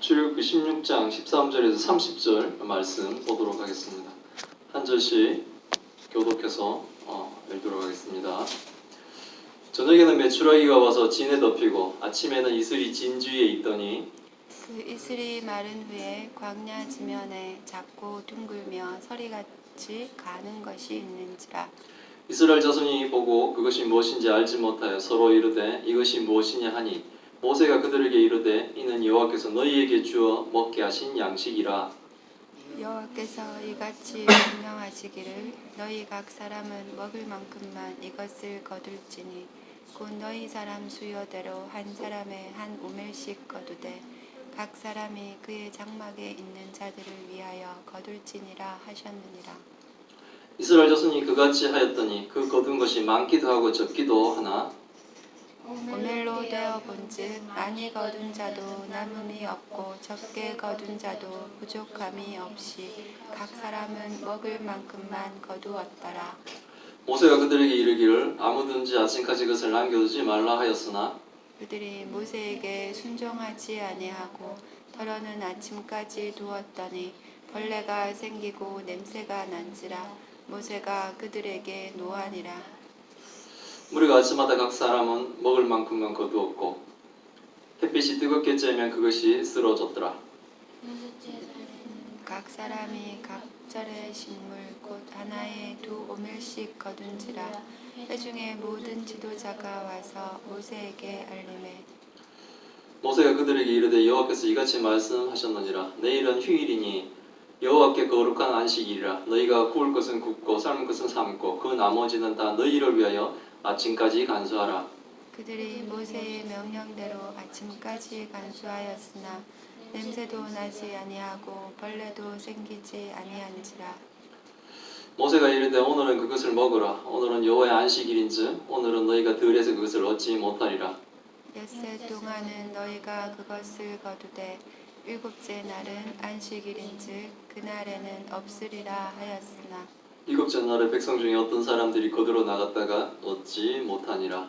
출애굽기 16장 13절에서 30절 말씀 보도록 하겠습니다. 한 절씩 교독해서 읽도록 하겠습니다. 저녁에는 메추라기가 와서 진에 덮이고 아침에는 이슬이 진주위에 있더니 그 이슬이 마른 후에 광야 지면에 작고 둥글며 서리같이 가는 것이 있는지라. 이스라엘 자손이 보고 그것이 무엇인지 알지 못하여 서로 이르되 이것이 무엇이냐 하니 모세가 그들에게 이르되 이는 여호와께서 너희에게 주어 먹게 하신 양식이라. 여호와께서 이같이 명령하시기를 너희 각 사람은 먹을 만큼만 이것을 거둘지니 곧 너희 사람 수요대로 한 사람의 한 오멜씩 거두되 각 사람이 그의 장막에 있는 자들을 위하여 거둘지니라 하셨느니라. 이스라엘 자손이 그같이 하였더니 그 거둔 것이 많기도 하고 적기도 하나 오멜로 되어 본즉 많이 거둔 자도 남음이 없고 적게 거둔 자도 부족함이 없이 각 사람은 먹을 만큼만 거두었더라. 모세가 그들에게 이르기를 아무든지 아침까지 그것을 남겨두지 말라 하였으나 그들이 모세에게 순종하지 아니하고 더러는 아침까지 두었더니 벌레가 생기고 냄새가 난지라. 모세가 그들에게 노하니라. 우리가 아침마다 각 사람은 먹을 만큼만 거두었고 햇빛이 뜨겁게 쬐면 그것이 쓰러졌더라. 각 사람이 각절의 식물 곧 하나에 2오멜씩 거둔지라. 회중의 모든 지도자가 와서 모세에게 알림해 모세가 그들에게 이르되 여호와께서 이같이 말씀하셨느니라. 내일은 휴일이니 여호와께 거룩한 안식일이라. 너희가 구울 것은 굽고 삶을 것은 삶고 그 나머지는 다 너희를 위하여 아침까지 간수하라. 그들이 모세의 명령대로 아침까지 간수하였으나 냄새도 나지 아니하고 벌레도 생기지 아니한지라. 모세가 이르되 오늘은 그것을 먹으라. 오늘은 여호와의 안식일인즉 오늘은 너희가 들에서 그것을 얻지 못하리라. 엿새 동안은 너희가 그것을 거두되 일곱째 날은 안식일인즉 그날에는 없으리라 하였으나 일곱째 날에 백성 중에 어떤 사람들이 거두러 나갔다가 얻지 못하니라.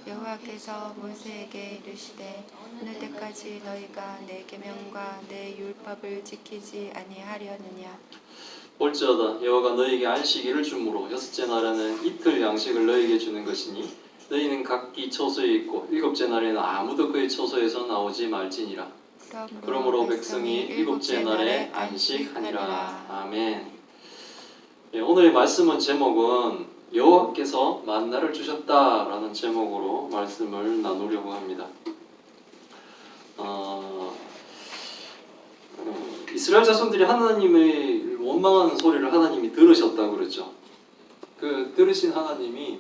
여호와께서 모세에게 이르시되 어느 때까지 너희가 내 계명과 내 율법을 지키지 아니하려느냐. 볼지어다 여호와가 너희에게 안식일을 주므로 여섯째 날에는 이틀 양식을 너희에게 주는 것이니 너희는 각기 처소에 있고 일곱째 날에는 아무도 그의 처소에서 나오지 말지니라. 그러므로 백성이 일곱째 날에 안식하니라. 아멘. 오늘의 말씀은 제목은 여호와께서 만나를 주셨다라는 제목으로 말씀을 나누려고 합니다. 이스라엘 자손들이 하나님을 원망하는 소리를 하나님이 들으셨다고 그랬죠. 그 들으신 하나님이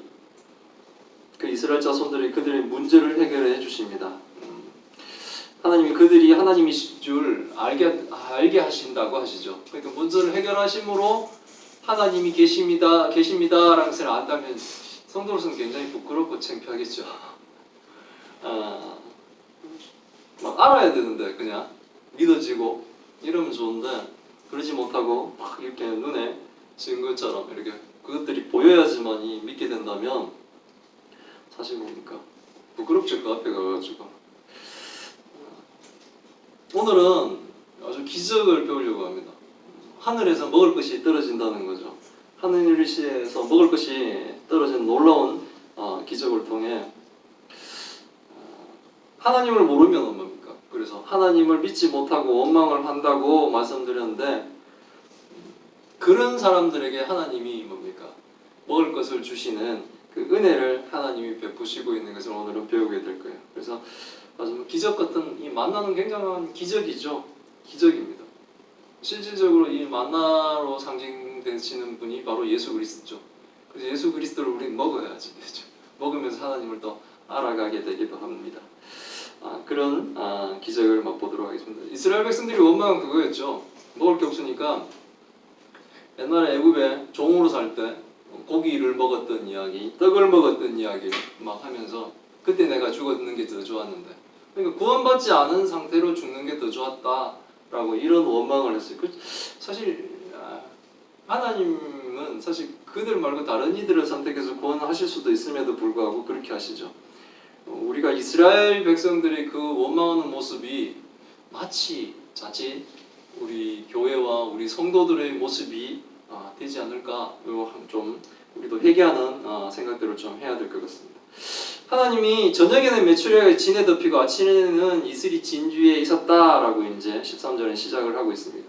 그 이스라엘 자손들이 그들의 문제를 해결해 주십니다. 하나님이 그들이 하나님이신 줄 알게 하신다고 하시죠. 그러니까 문제를 해결하심으로 하나님이 계십니다라는 것을 안다면 성도로서는 굉장히 부끄럽고 창피하겠죠. 막 알아야 되는데 그냥 믿어지고 이러면 좋은데 그러지 못하고 막 이렇게 눈에 증거처럼 이렇게 그것들이 보여야지만이 믿게 된다면 사실 뭡니까? 부끄럽죠. 그 앞에 가가지고. 오늘은 아주 기적을 배우려고 합니다. 하늘에서 먹을 것이 떨어진다는 거죠. 하늘에서 먹을 것이 떨어진 놀라운 기적을 통해 하나님을 모르면 뭡니까? 그래서 하나님을 믿지 못하고 원망을 한다고 말씀드렸는데 그런 사람들에게 하나님이 뭡니까? 먹을 것을 주시는 그 은혜를 하나님이 베푸시고 있는 것을 오늘은 배우게 될 거예요. 그래서 아주 기적 같은 이 만나는 굉장한 기적이죠. 기적입니다. 실질적으로 이 만나로 상징되시는 분이 바로 예수 그리스도죠. 그래서 예수 그리스도를 우리는 먹어야지 되죠. 먹으면서 하나님을 더 알아가게 되기도 합니다. 그런 기적을 맛보도록 하겠습니다. 이스라엘 백성들이 원망한 그거였죠. 먹을 게 없으니까 옛날에 애굽에 종으로 살 때 고기를 먹었던 이야기, 떡을 먹었던 이야기를 막 하면서 그때 내가 죽었는 게 더 좋았는데 그러니까 구원받지 않은 상태로 죽는 게 더 좋았다라고 이런 원망을 했어요. 사실 하나님은 사실 그들 말고 다른 이들을 선택해서 구원하실 수도 있음에도 불구하고 그렇게 하시죠. 우리가 이스라엘 백성들의 그 원망하는 모습이 마치 자칫 우리 교회와 우리 성도들의 모습이 되지 않을까, 좀 우리도 회개하는 생각들을 좀 해야 될 것 같습니다. 하나님이 저녁에는 메추리아가 진에 덮이고 아침에는 이슬이 진주에 있었다라고 이제 13절에 시작을 하고 있습니다.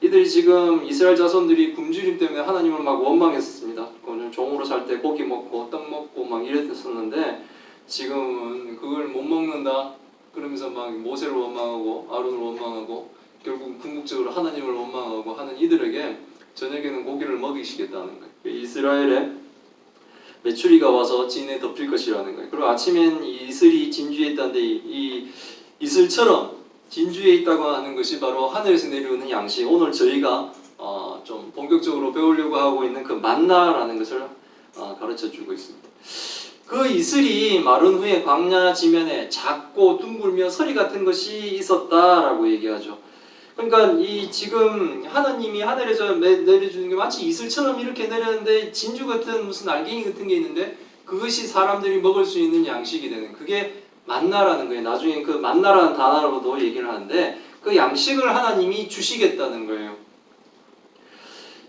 이들이 지금 이스라엘 자손들이 굶주림 때문에 하나님을 막 원망했었습니다. 오늘 종으로 살 때 고기 먹고 떡 먹고 막 이랬었는데 지금은 그걸 못 먹는다 그러면서 막 모세를 원망하고 아론을 원망하고 결국 궁극적으로 하나님을 원망하고 하는 이들에게 저녁에는 고기를 먹이시겠다는 거예요. 이스라엘에 메추리가 와서 진에 덮일 것이라는 거예요. 그리고 아침엔 이 이슬이 진주에 있다는데 이 이슬처럼 진주에 있다고 하는 것이 바로 하늘에서 내려오는 양식. 오늘 저희가 좀 본격적으로 배우려고 하고 있는 그 만나라는 것을 가르쳐주고 있습니다. 그 이슬이 마른 후에 광야 지면에 작고 둥글며 서리 같은 것이 있었다라고 얘기하죠. 그러니까 이 지금 하나님이 하늘에서 내려주는 게 마치 이슬처럼 이렇게 내렸는데 진주 같은 무슨 알갱이 같은 게 있는데 그것이 사람들이 먹을 수 있는 양식이 되는, 그게 만나라는 거예요. 나중에 그 만나라는 단어로도 얘기를 하는데 그 양식을 하나님이 주시겠다는 거예요.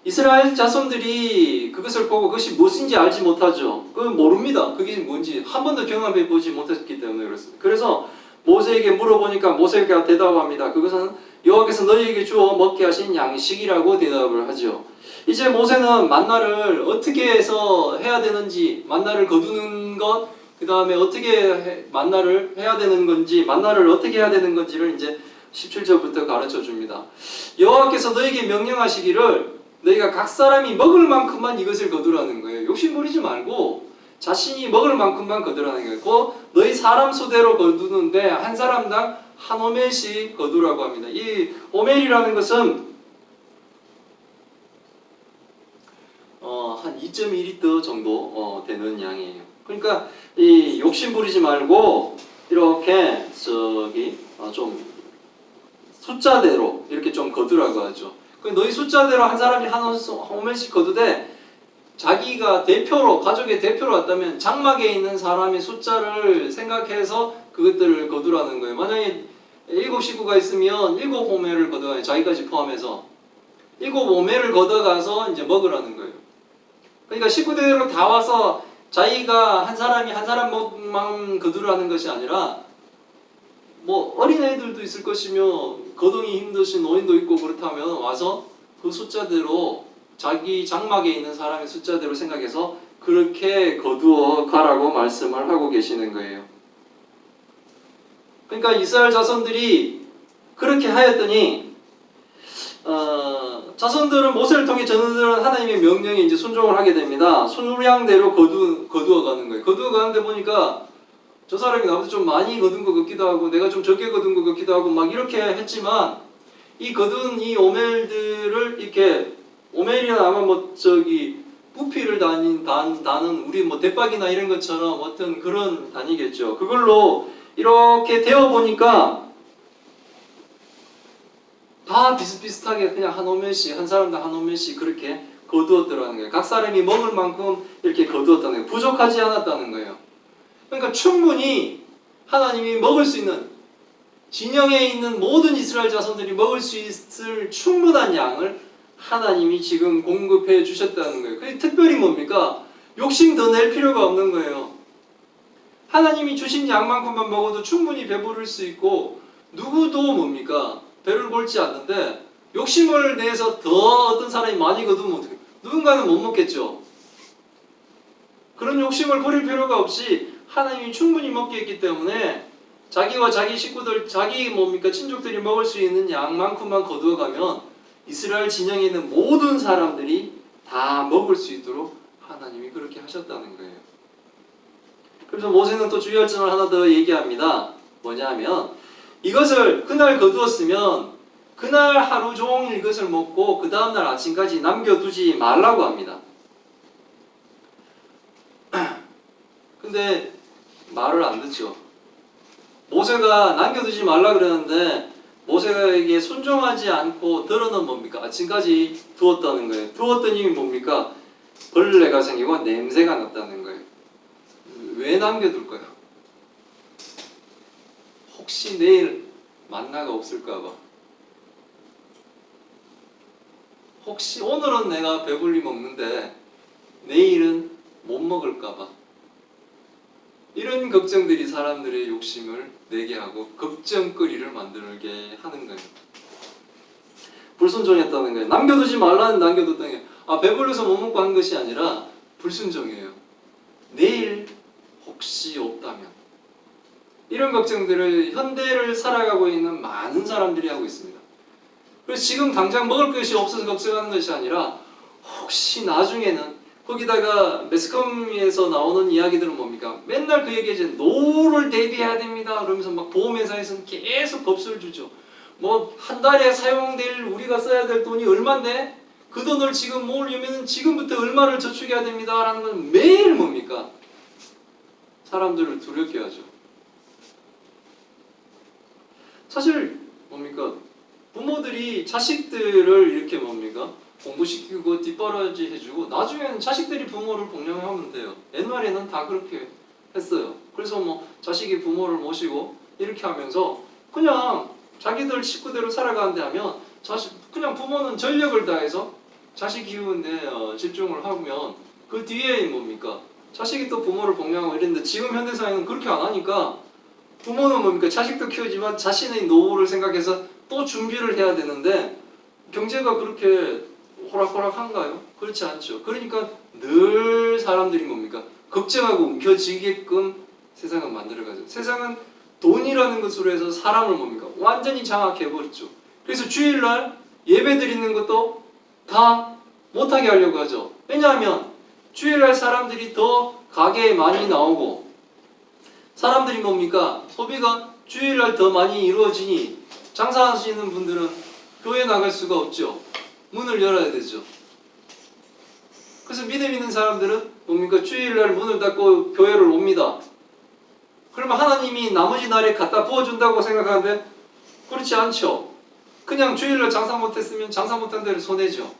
이스라엘 자손들이 그것을 보고 그것이 무엇인지 알지 못하죠. 그건 모릅니다. 그게 뭔지 한 번도 경험해 보지 못했기 때문에 그렇습니다. 그래서 모세에게 물어보니까 모세가 대답합니다. 그것은 여호와께서 너희에게 주어 먹게 하신 양식이라고 대답을 하죠. 이제 모세는 만나를 어떻게 해서 해야 되는지, 만나를 거두는 것, 그 다음에 어떻게 만나를 해야 되는 건지, 만나를 어떻게 해야 되는 건지를 이제 17절부터 가르쳐 줍니다. 여호와께서 너에게 명령하시기를 너희가 각 사람이 먹을 만큼만 이것을 거두라는 거예요. 욕심 부리지 말고 자신이 먹을 만큼만 거두라는 거예요. 그 너희 사람 수대로 거두는데 한 사람당 한 오멜씩 거두라고 합니다. 이 오멜이라는 것은 한 2.2리터 정도 되는 양이에요. 그러니까 이 욕심 부리지 말고 이렇게 좀 숫자대로 이렇게 좀 거두라고 하죠. 너희 숫자대로 한 사람이 한 오멜씩 거두되 자기가 대표로, 가족의 대표로 왔다면 장막에 있는 사람의 숫자를 생각해서 그것들을 거두라는 거예요. 만약에 7 식구가 있으면 7 오멜을 걷어가요. 자기까지 포함해서 7 오멜을 걷어가서 이제 먹으라는 거예요. 그러니까 식구대로 다 와서 자기가 한 사람이 한 사람만 거두라는 것이 아니라 뭐 어린애들도 있을 것이며 거동이 힘드신 노인도 있고 그렇다면 와서 그 숫자대로 자기 장막에 있는 사람의 숫자대로 생각해서 그렇게 거두어 가라고 말씀을 하고 계시는 거예요. 그러니까 이스라엘 자손들이 그렇게 하였더니 자손들은 모세를 통해 전우들은 하나님의 명령에 이제 순종을 하게 됩니다. 순량대로 거두어 가는 거예요. 거두어 가는데 보니까 저 사람이 나보다 좀 많이 거둔 것 같기도 하고 내가 좀 적게 거둔 것 같기도 하고 막 이렇게 했지만 이 거둔 이 오멜들을 이렇게 오멜이나 아마 부피를 다는 우리 뭐 대박이나 이런 것처럼 어떤 그런 단위겠죠. 그걸로 이렇게 데워 보니까 다 비슷비슷하게 그냥 한 오멜씩, 한 사람당 한 오멜씩 그렇게 거두었더라는 거예요. 각 사람이 먹을 만큼 이렇게 거두었다는 거예요. 부족하지 않았다는 거예요. 그러니까 충분히 하나님이 먹을 수 있는, 진영에 있는 모든 이스라엘 자손들이 먹을 수 있을 충분한 양을 하나님이 지금 공급해 주셨다는 거예요. 그게 특별히 뭡니까? 욕심 더 낼 필요가 없는 거예요. 하나님이 주신 양만큼만 먹어도 충분히 배부를 수 있고 누구도 뭡니까? 배를 골지 않는데 욕심을 내서 더 어떤 사람이 많이 거두면 어떡해? 누군가는 못 먹겠죠. 그런 욕심을 부릴 필요가 없이 하나님이 충분히 먹게 했기 때문에 자기와 자기 식구들, 자기 친족들이 먹을 수 있는 양만큼만 거두어가면 이스라엘 진영에 있는 모든 사람들이 다 먹을 수 있도록 하나님이 그렇게 하셨다는 거예요. 그래서 모세는 또 주의할 하나 더 얘기합니다. 뭐냐면 이것을 그날 거두었으면 그날 하루 종일 이것을 먹고 그 다음날 아침까지 남겨두지 말라고 합니다. 근데 말을 안 듣죠. 모세가 남겨두지 말라 그러는데 모세에게 순종하지 않고 들어는 뭡니까? 아침까지 두었다는 거예요. 두었더니 뭡니까? 벌레가 생기고 냄새가 났다는 거예요. 왜 남겨둘 거야? 혹시 내일 만나가 없을까봐. 혹시 오늘은 내가 배불리 먹는데 내일은 못 먹을까봐. 이런 걱정들이 사람들의 욕심을 내게 하고 걱정거리를 만들게 하는 거예요. 불순종했다는 거예요. 남겨두지 말라는 남겨뒀다는 게 배불러서 못 먹고 한 것이 아니라 불순종이에요. 내일 혹시 없다면. 이런 걱정들을 현대를 살아가고 있는 많은 사람들이 하고 있습니다. 그래서 지금 당장 먹을 것이 없어서 걱정하는 것이 아니라 혹시 나중에는 거기다가 매스컴에서 나오는 이야기들은 뭡니까? 맨날 그 얘기 이제 노후를 대비해야 됩니다. 그러면서 막 보험회사에서는 계속 법수를 주죠. 뭐 한 달에 사용될 우리가 써야 될 돈이 얼마인데 그 돈을 지금 모으려면 지금부터 얼마를 저축해야 됩니다라는 건 매일 뭡니까? 사람들을 두렵게 하죠. 사실 뭡니까? 부모들이 자식들을 이렇게 뭡니까? 공부시키고 뒷바라지 해주고 나중에는 자식들이 부모를 복양하면 돼요. 옛날에는 다 그렇게 했어요. 그래서 뭐 자식이 부모를 모시고 이렇게 하면서 그냥 자기들 식구대로 살아가는데 하면 그냥 부모는 전력을 다해서 자식 키우는데 집중을 하면 그 뒤에 뭡니까? 자식이 또 부모를 복양하고 이랬는데 지금 현대사회는 그렇게 안 하니까 부모는 뭡니까? 자식도 키우지만 자신의 노후를 생각해서 또 준비를 해야 되는데 경제가 그렇게 호락호락한가요? 그렇지 않죠. 그러니까 늘 사람들이 뭡니까? 걱정하고 움켜쥐게끔 세상을 만들어가죠. 세상은 돈이라는 것으로 해서 사람을 뭡니까? 완전히 장악해버렸죠. 그래서 주일날 예배 드리는 것도 다 못하게 하려고 하죠. 왜냐하면 주일날 사람들이 더 가게에 많이 나오고 사람들이 뭡니까? 소비가 주일날 더 많이 이루어지니 장사하시는 분들은 교회 나갈 수가 없죠. 문을 열어야 되죠. 그래서 믿음 있는 사람들은 뭡니까? 주일날 문을 닫고 교회를 옵니다. 그러면 하나님이 나머지 날에 갖다 부어준다고 생각하는데 그렇지 않죠. 그냥 주일날 장사 못했으면 장사 못한 대로 손해죠.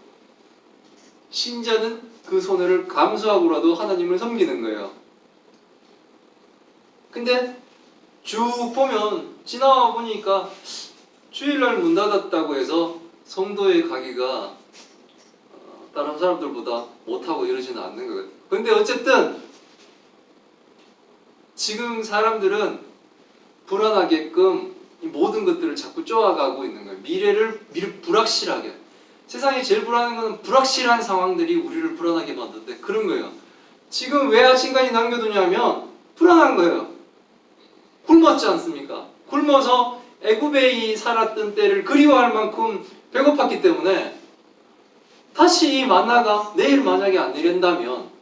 신자는 그 손해를 감수하고라도 하나님을 섬기는 거예요. 근데 쭉 보면 지나와 보니까 주일날 문 닫았다고 해서 성도에 가기가 다른 사람들보다 못하고 이러지는 않는 거예요. 근데 어쨌든 지금 사람들은 불안하게끔 이 모든 것들을 자꾸 쪼아가고 있는 거예요. 미래를 불확실하게. 세상에 제일 불안한 것은 불확실한 상황들이 우리를 불안하게 만드는데 그런 거예요. 지금 왜 아침까지 남겨두냐면 불안한 거예요. 굶었지 않습니까? 굶어서 애굽에 살았던 때를 그리워할 만큼 배고팠기 때문에 다시 이 만나가 내일 만약에 안 내린다면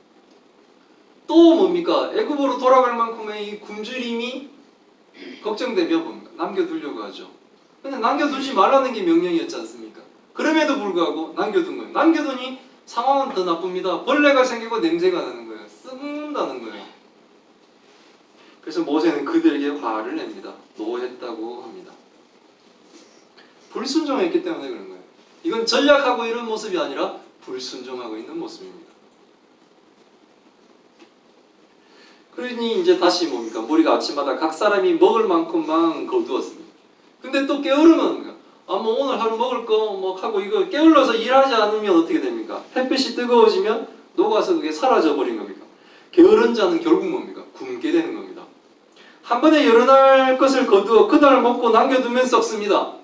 또 뭡니까? 애굽으로 돌아갈 만큼의 이 굶주림이 걱정되며 뭡니까? 남겨두려고 하죠. 근데 남겨두지 말라는 게 명령이었지 않습니까? 그럼에도 불구하고 남겨둔 거예요. 남겨두니 상황은 더 나쁩니다. 벌레가 생기고 냄새가 나는 거예요. 썩는다는 거예요. 그래서 모세는 그들에게 화를 냅니다. 노했다고 합니다. 불순종했기 때문에 그런 거예요. 이건 전략하고 이런 모습이 아니라 불순종하고 있는 모습입니다. 그러니 이제 다시 뭡니까? 우리가 아침마다 각 사람이 먹을 만큼만 거두었습니다. 근데 또 게으르면 뭡니까? 뭐 오늘 하루 먹을 거 뭐 하고 이거 게을러서 일하지 않으면 어떻게 됩니까? 햇빛이 뜨거워지면 녹아서 그게 사라져 버린 겁니까? 게으른 자는 결국 뭡니까? 굶게 되는 겁니다. 한 번에 여러 날 것을 거두어 그날 먹고 남겨두면 썩습니다.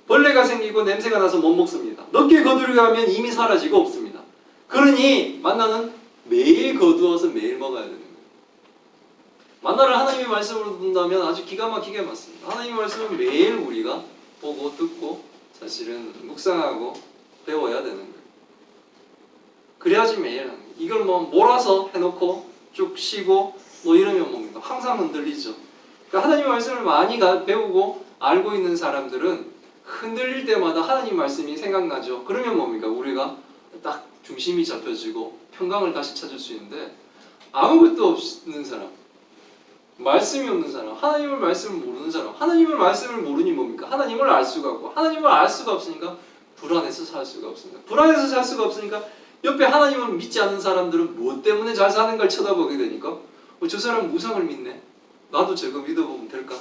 벌레가 생기고 냄새가 나서 못 먹습니다. 늦게 거두려고 하면 이미 사라지고 없습니다. 그러니 만나는 매일 거두어서 매일 먹어야 되는 거예요. 만나를 하나님의 말씀으로 둔다면 아주 기가 막히게 맞습니다. 하나님의 말씀은 매일 우리가 보고 듣고 사실은 묵상하고 배워야 되는 거예요. 그래야지 매일 하는 거예요. 이걸 뭐 몰아서 해놓고 쭉 쉬고 뭐 이러면 뭡니까? 항상 흔들리죠. 그러니까 하나님의 말씀을 많이 배우고 알고 있는 사람들은 흔들릴 때마다 하나님 말씀이 생각나죠. 그러면 뭡니까? 우리가 딱 중심이 잡혀지고 평강을 다시 찾을 수 있는데 아무것도 없는 사람, 말씀이 없는 사람, 하나님의 말씀을 모르는 사람, 하나님의 말씀을 모르니 뭡니까? 하나님을 알 수가 없고 하나님을 알 수가 없으니까 불안해서 살 수가 없습니다. 불안해서 살 수가 없으니까 옆에 하나님을 믿지 않는 사람들은 무엇 때문에 잘 사는 걸 쳐다보게 되니까 저 사람 무상을 믿네? 나도 저거 믿어보면 될까?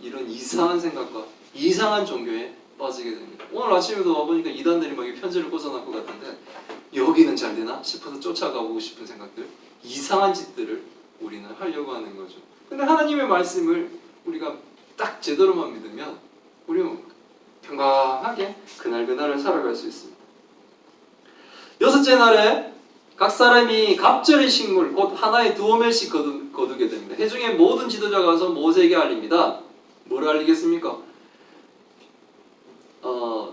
이런 이상한 생각과 이상한 종교에 빠지게 됩니다. 오늘 아침에도 와보니까 이단들이 막 이 편지를 꽂아놓을 것 같은데 여기는 잘 되나 싶어서 쫓아가보고 싶은 생각들, 이상한 짓들을 우리는 하려고 하는 거죠. 근데 하나님의 말씀을 우리가 딱 제대로만 믿으면 우리는 평강하게 그날그날을 살아갈 수 있습니다. 여섯째 날에 각 사람이 갑절의 식물 곧 하나에 2호멜씩 거두게 됩니다. 회중의 모든 지도자가 가서 모세에게 알립니다. 뭘 알리겠습니까?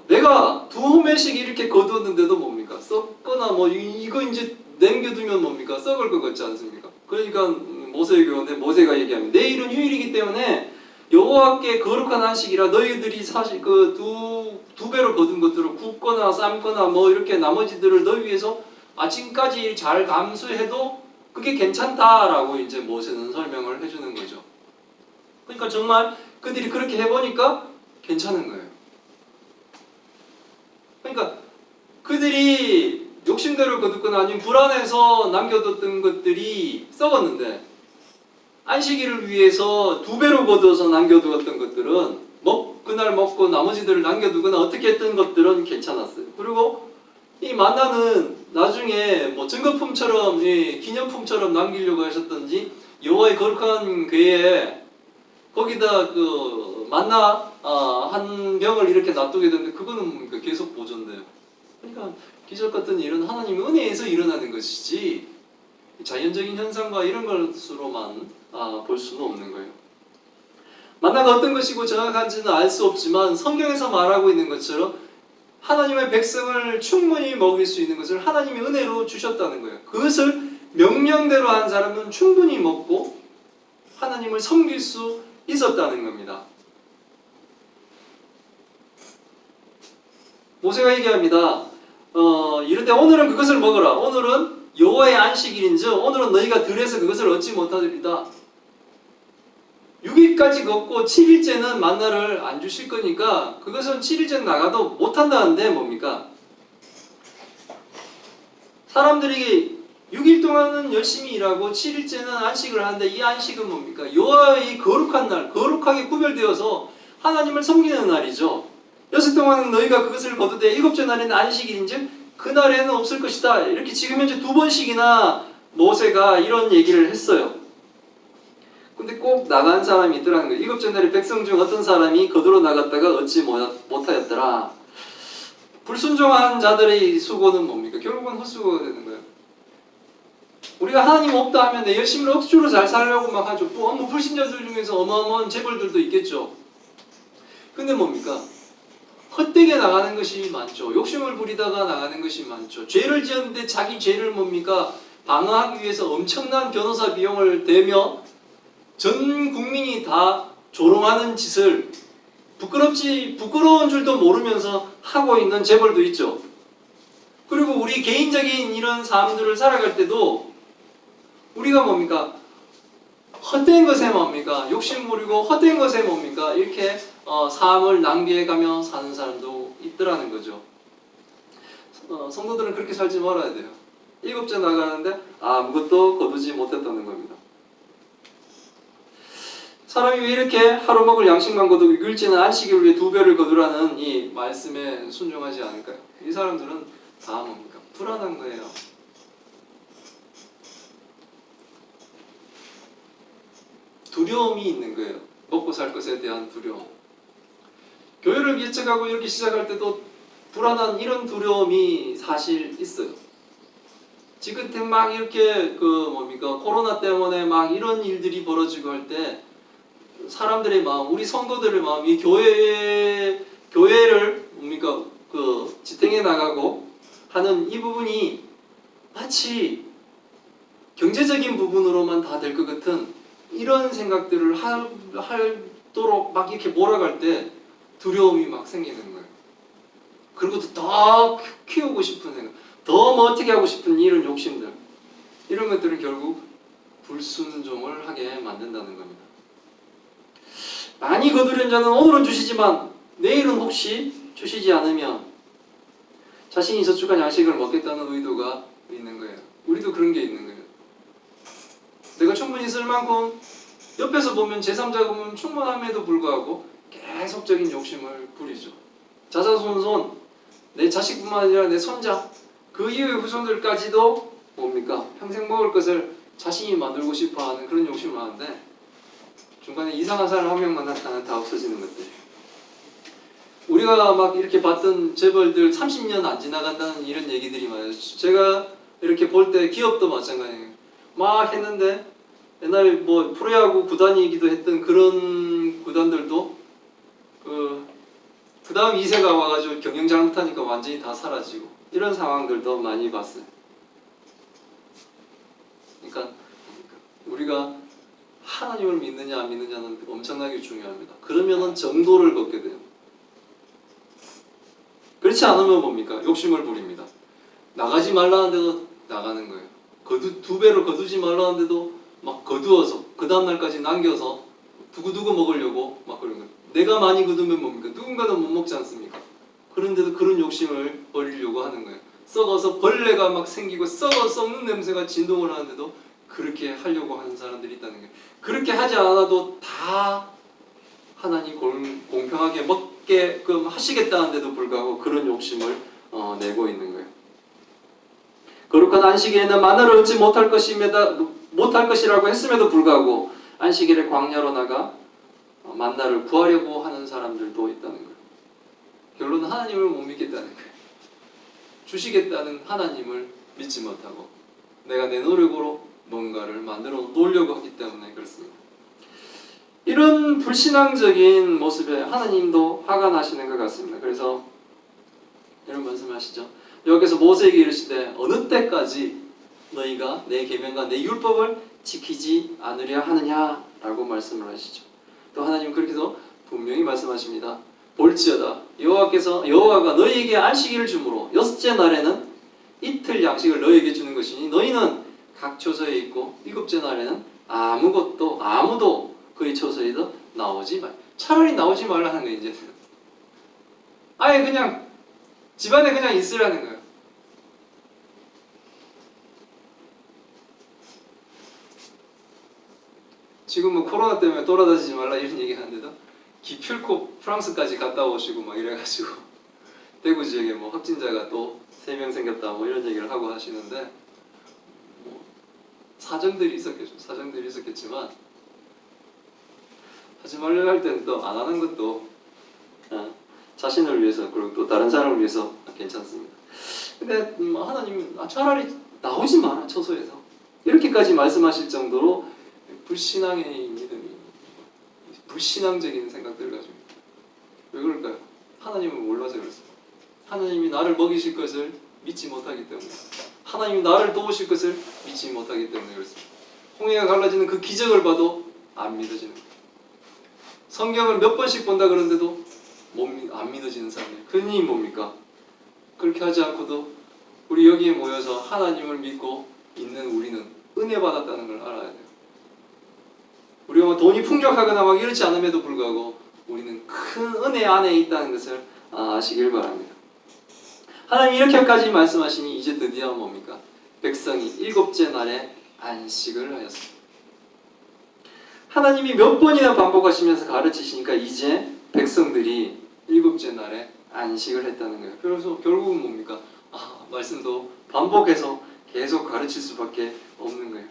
내가 2호멜씩 이렇게 거두었는데도 뭡니까? 썩거나 뭐 이거 이제 남겨두면 뭡니까? 썩을 것 같지 않습니까? 그러니까 모세가 얘기합니다. 내일은 휴일이기 때문에 여호와께 거룩한 안식이라 너희들이 사실 그 두 배로 거둔 것들을 굽거나 삶거나 뭐 이렇게 나머지들을 너희 위해서 아침까지 잘 감수해도 그게 괜찮다라고 이제 모세는 설명을 해주는 거죠. 그러니까 정말 그들이 그렇게 해보니까 괜찮은 거예요. 그러니까 그들이 욕심대로 거뒀거나 아니면 불안해서 남겨뒀던 것들이 썩었는데 안식일을 위해서 2배로 거두어서 남겨두었던 것들은 그날 먹고 나머지들을 남겨두거나 어떻게 했던 것들은 괜찮았어요. 그리고 이 만나는 나중에 뭐 증거품처럼 기념품처럼 남기려고 하셨던지 여호와의 거룩한 궤에 거기다 그 만나 한 병을 이렇게 놔두게 되는데 그거는 뭡니까? 계속 보존돼요. 그러니까 기적 같은 일은 하나님의 은혜에서 일어나는 것이지 자연적인 현상과 이런 것으로만 볼 수는 없는 거예요. 만나가 어떤 것이고 정확한지는 알 수 없지만 성경에서 말하고 있는 것처럼 하나님의 백성을 충분히 먹일 수 있는 것을 하나님의 은혜로 주셨다는 거예요. 그것을 명령대로 한 사람은 충분히 먹고 하나님을 섬길 수 있었다는 겁니다. 모세가 얘기합니다. 이런데 오늘은 그것을 먹어라. 오늘은 여호와의 안식일인즉 오늘은 너희가 들에서 그것을 얻지 못하리이다. 6일까지 걷고 7일째는 만나를 안 주실 거니까 그것은 7일째 나가도 못한다는데 뭡니까? 사람들이 6일 동안은 열심히 일하고 7일째는 안식을 하는데 이 안식은 뭡니까? 여호와의 거룩한 날, 거룩하게 구별되어서 하나님을 섬기는 날이죠. 6일 동안은 너희가 그것을 거두되 7째 날에는 안식일인즉 그날에는 없을 것이다. 이렇게 지금 현재 2번씩이나 모세가 이런 얘기를 했어요. 근데 꼭 나간 사람이 있더라는 거예요. 7째 날에 백성 중 어떤 사람이 거두러 나갔다가 얻지 못하였더라. 불순종한 자들의 수고는 뭡니까? 결국은 헛수고가 되는 거예요. 우리가 하나님 없다 하면 내 열심히 억지로 잘 살려고 막 하죠. 뭐 불신자들 중에서 어마어마한 재벌들도 있겠죠. 근데 뭡니까? 헛되게 나가는 것이 많죠. 욕심을 부리다가 나가는 것이 많죠. 죄를 지었는데 자기 죄를 뭡니까? 방어하기 위해서 엄청난 변호사 비용을 대며 전 국민이 다 조롱하는 짓을 부끄러운 줄도 모르면서 하고 있는 재벌도 있죠. 그리고 우리 개인적인 이런 삶들을 살아갈 때도 우리가 뭡니까? 헛된 것에 뭡니까? 욕심 부리고 헛된 것에 뭡니까? 이렇게 삶을 낭비해가며 사는 사람도 있더라는 거죠. 성도들은 그렇게 살지 말아야 돼요. 7째 나가는데 아무것도 거두지 못했다는 겁니다. 사람이 왜 이렇게 하루 먹을 양식만 거두고 6일째는 안식일을 위해 2배를 거두라는 이 말씀에 순종하지 않을까요? 이 사람들은 다 뭡니까? 불안한 거예요. 두려움이 있는 거예요. 먹고 살 것에 대한 두려움. 교회를 개척하고 이렇게 시작할 때도 불안한 이런 두려움이 사실 있어요. 지금 막 이렇게 코로나 때문에 막 이런 일들이 벌어지고 할 때 사람들의 마음, 우리 성도들의 마음, 이 교회를 뭡니까 지탱해 나가고 하는 이 부분이 마치 경제적인 부분으로만 다 될 것 같은 이런 생각들을 하도록 막 이렇게 몰아갈 때 두려움이 막 생기는 거예요. 그리고 더 키우고 싶은 생각, 더 뭐 어떻게 하고 싶은 이런 욕심들, 이런 것들은 결국 불순종을 하게 만든다는 겁니다. 많이 거두려는 자는 오늘은 주시지만 내일은 혹시 주시지 않으면 자신이 저축한 양식을 먹겠다는 의도가 있는 거예요. 우리도 그런 게 있는 거예요. 내가 충분히 쓸 만큼 옆에서 보면 제3자금은 충분함에도 불구하고 계속적인 욕심을 부리죠. 자자손손, 내 자식뿐만 아니라 내 손자, 그 이후의 후손들까지도 뭡니까? 평생 먹을 것을 자신이 만들고 싶어하는 그런 욕심을 하는데 중간에 이상한 사람 한 명만 나타나면 다 없어지는 것들. 우리가 막 이렇게 봤던 재벌들 30년 안 지나간다는 이런 얘기들이 많아요. 제가 이렇게 볼 때 기업도 마찬가지예요. 막 했는데 옛날에 뭐 프로야구 구단이기도 했던 그런 구단들도 그 다음 2세가 와가지고 경영 잘못하니까 완전히 다 사라지고 이런 상황들도 많이 봤어요. 그러니까 우리가 하나님을 믿느냐 안 믿느냐는 엄청나게 중요합니다. 그러면은 정도를 걷게 돼요. 그렇지 않으면 뭡니까? 욕심을 부립니다. 나가지 말라는데도 나가는 거예요. 두 배로 거두지 말라는데도 막 거두어서 그 다음날까지 남겨서 두고두고 먹으려고 막 그런 거예요. 내가 많이 거두면 뭡니까? 누군가는 못 먹지 않습니까? 그런데도 그런 욕심을 버리려고 하는 거예요. 썩어서 벌레가 막 생기고 썩는 냄새가 진동을 하는데도 그렇게 하려고 하는 사람들이 있다는 거예요. 그렇게 하지 않아도 다 하나님 공평하게 먹게끔 하시겠다는데도 불구하고 그런 욕심을 내고 있는 거예요. 거룩한 안식일에는 만나를 얻지 못할 것이라고 했음에도 불구하고 안식일에 광야로 나가 만나를 구하려고 하는 사람들도 있다는 거예요. 결론은 하나님을 못 믿겠다는 거예요. 주시겠다는 하나님을 믿지 못하고 내가 내 노력으로 뭔가를 만들어 놓으려고 하기 때문에 그렇습니다. 이런 불신앙적인 모습에 하나님도 화가 나시는 것 같습니다. 그래서 이런 말씀하시죠. 여기서 모세에게 이르시되 어느 때까지 너희가 내 계명과 내 율법을 지키지 않으려 하느냐라고 말씀을 하시죠. 또 하나님 그렇게도 분명히 말씀하십니다. 볼지어다 여호와가 너희에게 안식일을 주므로 여섯째 날에는 이틀 양식을 너희에게 주는 것이니 너희는 각 처소에 있고 일곱째 날에는 아무도 그의 처소에도 나오지 말. 차라리 나오지 말라는 거예요. 이제 아예 그냥 집안에 그냥 있으라는 거예요. 지금은 코로나 때문에 돌아다니지 말라 이런 얘기 하는데도 기필코 프랑스까지 갔다 오시고 막 이래가지고 대구 지역에 뭐 확진자가 또 3명 생겼다 뭐 이런 얘기를 하고 하시는데 뭐 사정들이 있었겠지만 하지 말려 할 때는 또 안 하는 것도 자신을 위해서 그리고 또 다른 사람을 위해서 괜찮습니다. 근데 하나님은 차라리 나오지 마라 처소에서 이렇게까지 말씀하실 정도로 불신앙의 믿음이 불신앙적인 생각들을 가지고 왜 그럴까요? 하나님을 몰라서 그렇습니다. 하나님이 나를 먹이실 것을 믿지 못하기 때문에 하나님이 나를 도우실 것을 믿지 못하기 때문에 그렇습니다. 홍해가 갈라지는 그 기적을 봐도 안 믿어지는 거예요. 성경을 몇 번씩 본다 그러는데도 안 믿어지는 사람들. 그 이유는 뭡니까? 그렇게 하지 않고도 우리 여기에 모여서 하나님을 믿고 있는 우리는 은혜 받았다는 걸 알아야 돼요. 우리가 돈이 풍족하거나 막 이렇지 않음에도 불구하고 우리는 큰 은혜 안에 있다는 것을 아시길 바랍니다. 하나님 이렇게까지 말씀하시니 이제 드디어 뭡니까? 백성이 일곱째 날에 안식을 하였습니다. 하나님이 몇 번이나 반복하시면서 가르치시니까 이제 백성들이 일곱째 날에 안식을 했다는 거예요. 그래서 결국은 뭡니까? 말씀도 반복해서 계속 가르칠 수밖에 없는 거예요.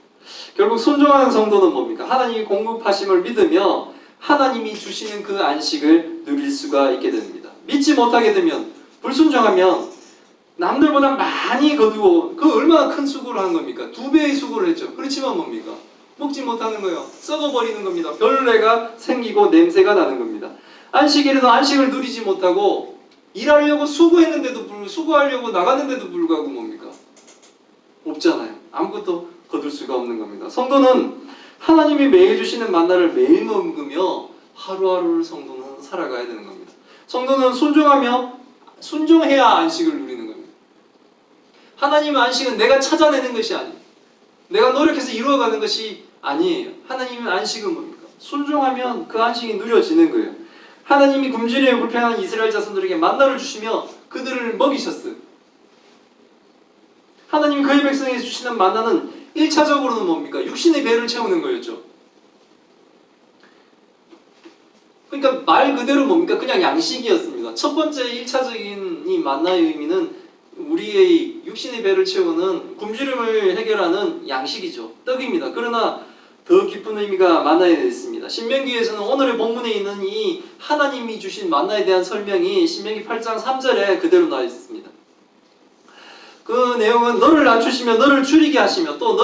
결국 순종하는 성도는 뭡니까? 하나님이 공급하심을 믿으며 하나님이 주시는 그 안식을 누릴 수가 있게 됩니다. 믿지 못하게 되면 불순종하면 남들보다 많이 거두고 그 얼마나 큰 수고를 한 겁니까? 2배의 수고를 했죠. 그렇지만 뭡니까? 먹지 못하는 거예요. 썩어버리는 겁니다. 벌레가 생기고 냄새가 나는 겁니다. 안식일에도 안식을 누리지 못하고 일하려고 수고하려고 나갔는데도 불구하고 뭡니까? 없잖아요. 아무것도 거둘 수가 없는 겁니다. 성도는 하나님이 매일 주시는 만나를 매일 먹으며 하루하루를 성도는 살아가야 되는 겁니다. 성도는 순종해야 안식을 누리는 겁니다. 하나님의 안식은 내가 찾아내는 것이 아니에요. 내가 노력해서 이루어가는 것이 아니에요. 하나님의 안식은 뭡니까? 순종하면 그 안식이 누려지는 거예요. 하나님이 굶주림에 불편한 이스라엘 자손들에게 만나를 주시며 그들을 먹이셨어요. 하나님이 그의 백성에게 주시는 만나는 1차적으로는 뭡니까? 육신의 배를 채우는 거였죠. 그러니까 말 그대로 뭡니까? 그냥 양식이었습니다. 첫 번째 1차적인 이 만나의 의미는 우리의 육신의 배를 채우는 굶주림을 해결하는 양식이죠. 떡입니다. 그러나 더 깊은 의미가 만나에 있습니다. 신명기에서는 오늘의 본문에 있는 이 하나님이 주신 만나에 대한 설명이 신명기 8장 3절에 그대로 나와 있습니다. 그 내용은 너를 낮추시며 너를 줄이게 하시며 또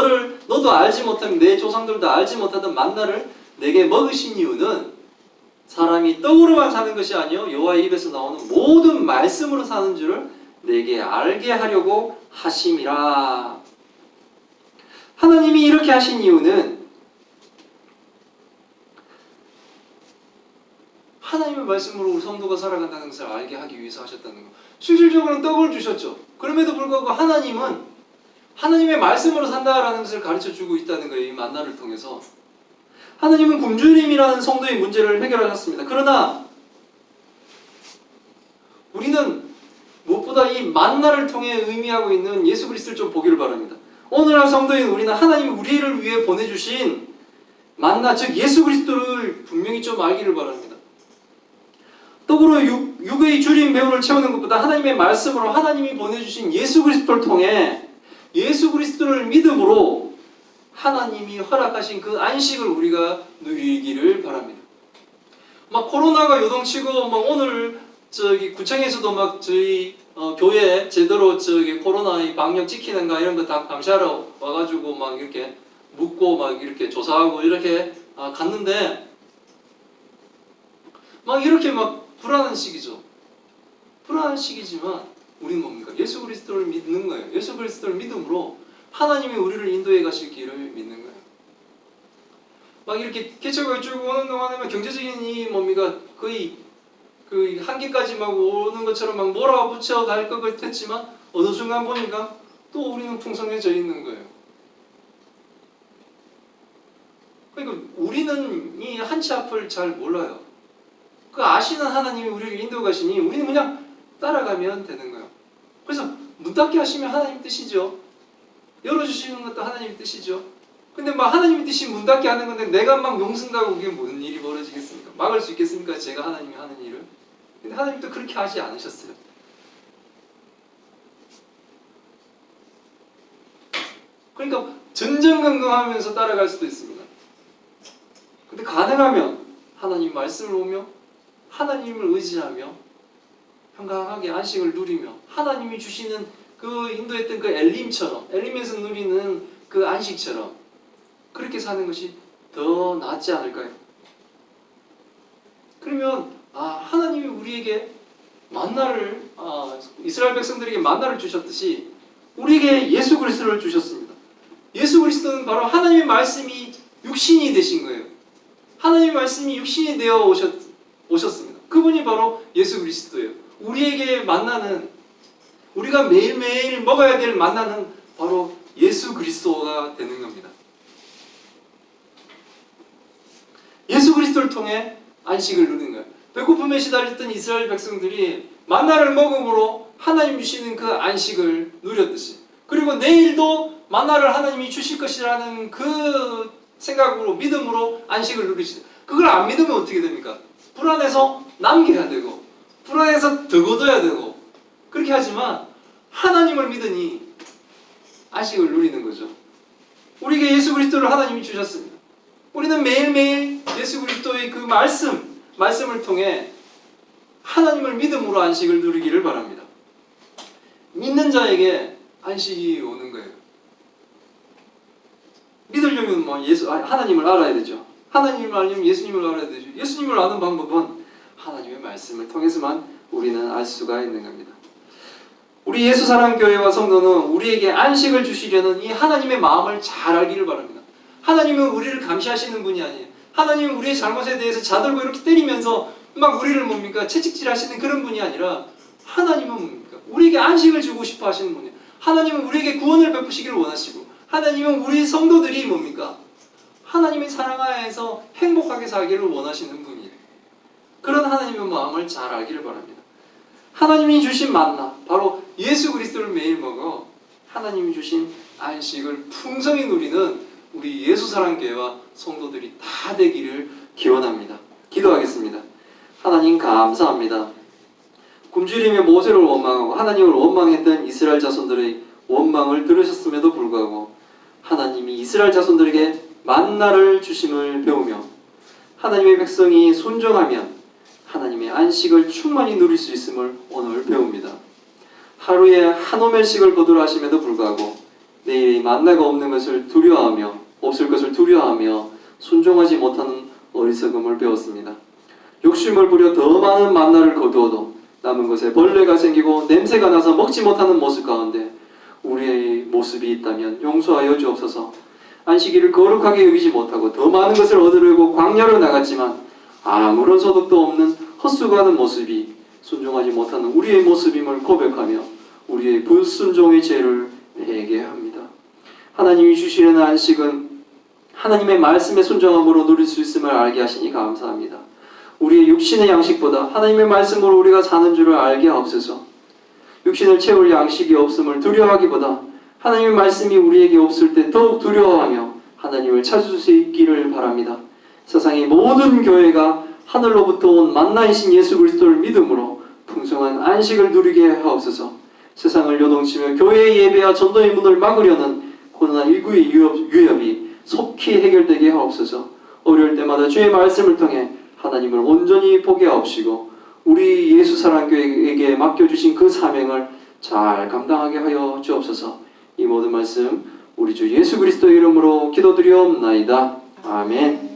너도 알지 못한 내 조상들도 알지 못하던 만나를 내게 먹으신 이유는 사람이 떡으로만 사는 것이 아니요 여호와의 입에서 나오는 모든 말씀으로 사는 줄을 내게 알게 하려고 하심이라. 하나님이 이렇게 하신 이유는 하나님의 말씀으로 우리 성도가 살아간다는 것을 알게 하기 위해서 하셨다는 것. 실질적으로는 떡을 주셨죠. 그럼에도 불구하고 하나님은 하나님의 말씀으로 산다라는 것을 가르쳐주고 있다는 거예요. 이 만나를 통해서. 하나님은 굶주림이라는 성도의 문제를 해결하셨습니다. 그러나 우리는 무엇보다 이 만나를 통해 의미하고 있는 예수 그리스도를 좀 보기를 바랍니다. 오늘날 성도인 우리는 하나님이 우리를 위해 보내주신 만나, 즉 예수 그리스도를 분명히 좀 알기를 바랍니다. 떡으로 육의 줄인 배우를 채우는 것보다 하나님의 말씀으로 하나님이 보내주신 예수 그리스도를 통해 예수 그리스도를 믿음으로 하나님이 허락하신 그 안식을 우리가 누리기를 바랍니다. 막 코로나가 요동치고 막 오늘 구청에서도 막 저희 교회 제대로 코로나 방역 지키는가 이런 거 다 감시하러 와가지고 막 이렇게 묻고 막 이렇게 조사하고 이렇게 갔는데 막 이렇게 막 불안한 시기죠. 불안한 시기지만 우리는 뭡니까? 예수 그리스도를 믿는 거예요. 예수 그리스도를 믿음으로 하나님이 우리를 인도해 가실 길을 믿는 거예요. 막 이렇게 개척을 쭉 오는 동안에 경제적인 이 뭡니까? 거의 그 한계까지 막 오는 것처럼 막 몰아붙여 갈 것 같았지만 어느 순간 보니까 또 우리는 풍성해져 있는 거예요. 그러니까 우리는 이 한치 앞을 잘 몰라요. 그 아시는 하나님이 우리를 인도해 가시니 우리는 그냥 따라가면 되는 거예요. 그래서 문 닫게 하시면 하나님 뜻이죠. 열어주시는 것도 하나님 뜻이죠. 근데 막 하나님의 뜻이 문 닫게 하는 건데 내가 막 용순다고 그게 무슨 일이 벌어지겠습니까? 막을 수 있겠습니까? 제가 하나님이 하는 일을. 근데 하나님도 그렇게 하지 않으셨어요. 그러니까 전전긍긍하면서 따라갈 수도 있습니다. 근데 가능하면 하나님 말씀을 보며 하나님을 의지하며 평강하게 안식을 누리며 하나님이 주시는 그 인도했던 그 엘림에서 누리는 그 안식처럼 그렇게 사는 것이 더 낫지 않을까요? 그러면 하나님이 우리에게 만나를 이스라엘 백성들에게 만나를 주셨듯이 우리에게 예수 그리스도를 주셨습니다. 예수 그리스도는 바로 하나님의 말씀이 육신이 되신 거예요. 하나님의 말씀이 육신이 되어 오셨습니다. 그분이 바로 예수 그리스도예요. 우리에게 만나는 우리가 매일매일 먹어야 될 만나는 바로 예수 그리스도가 되는 겁니다. 예수 그리스도를 통해 안식을 누리는 거예요. 배고픔에 시달렸던 이스라엘 백성들이 만나를 먹음으로 하나님 주시는 그 안식을 누렸듯이 그리고 내일도 만나를 하나님이 주실 것이라는 그 생각으로 믿음으로 안식을 누리시죠. 그걸 안 믿으면 어떻게 됩니까? 불안해서 남겨야 되고 불안해서 더 거둬야 되고 그렇게 하지만 하나님을 믿으니 안식을 누리는 거죠. 우리에게 예수 그리스도를 하나님이 주셨습니다. 우리는 매일매일 예수 그리스도의 그 말씀을 통해 하나님을 믿음으로 안식을 누리기를 바랍니다. 믿는 자에게 안식이 오는 거예요. 믿으려면 하나님을 알아야 되죠. 하나님을 알려면 예수님을 알아야 되죠. 예수님을 아는 방법은 하나님의 말씀을 통해서만 우리는 알 수가 있는 겁니다. 우리 예수사랑교회와 성도는 우리에게 안식을 주시려는 이 하나님의 마음을 잘 알기를 바랍니다. 하나님은 우리를 감시하시는 분이 아니에요. 하나님은 우리의 잘못에 대해서 자들고 이렇게 때리면서 막 우리를 채찍질 하시는 그런 분이 아니라 하나님은 뭡니까? 우리에게 안식을 주고 싶어 하시는 분이에요. 하나님은 우리에게 구원을 베푸시기를 원하시고 하나님은 우리 성도들이 뭡니까? 하나님의 사랑 하에서 행복하게 살기를 원하시는 분이에요. 그런 하나님의 마음을 잘 알기를 바랍니다. 하나님이 주신 만나, 바로 예수 그리스도를 매일 먹어 하나님이 주신 안식을 풍성히 누리는 우리 예수사랑교회와 성도들이 다 되기를 기원합니다. 기도하겠습니다. 하나님 감사합니다. 굶주림의 모세를 원망하고 하나님을 원망했던 이스라엘 자손들의 원망을 들으셨음에도 불구하고 하나님이 이스라엘 자손들에게 만나를 주심을 배우며 하나님의 백성이 순종하면 하나님의 안식을 충만히 누릴 수 있음을 오늘 배웁니다. 하루에 한 오멜씩을 거두라 하심에도 불구하고 내일이 만나가 없는 것을 두려워하며 없을 것을 두려워하며 순종하지 못하는 어리석음을 배웠습니다. 욕심을 부려 더 많은 만나를 거두어도 남은 것에 벌레가 생기고 냄새가 나서 먹지 못하는 모습 가운데 우리의 모습이 있다면 용서하여 주옵소서. 안식일을 거룩하게 여기지 못하고 더 많은 것을 얻으려고 광야로 나갔지만 아무런 소득도 없는 헛수고하는 모습이 순종하지 못하는 우리의 모습임을 고백하며 우리의 불순종의 죄를 회개합니다. 하나님이 주시려는 안식은 하나님의 말씀에 순종함으로 누릴 수 있음을 알게 하시니 감사합니다. 우리의 육신의 양식보다 하나님의 말씀으로 우리가 사는 줄을 알게 하옵소서. 육신을 채울 양식이 없음을 두려워하기보다 하나님의 말씀이 우리에게 없을 때 더욱 두려워하며 하나님을 찾을 수 있기를 바랍니다. 세상의 모든 교회가 하늘로부터 온 만나이신 예수 그리스도를 믿음으로 풍성한 안식을 누리게 하옵소서. 세상을 요동치며 교회의 예배와 전도의 문을 막으려는 코로나19의 위협이 속히 해결되게 하옵소서. 어려울 때마다 주의 말씀을 통해 하나님을 온전히 보게 하옵시고 우리 예수사랑교회에게 맡겨주신 그 사명을 잘 감당하게 하여 주옵소서. 이 모든 말씀 우리 주 예수 그리스도의 이름으로 기도드리옵나이다. 아멘.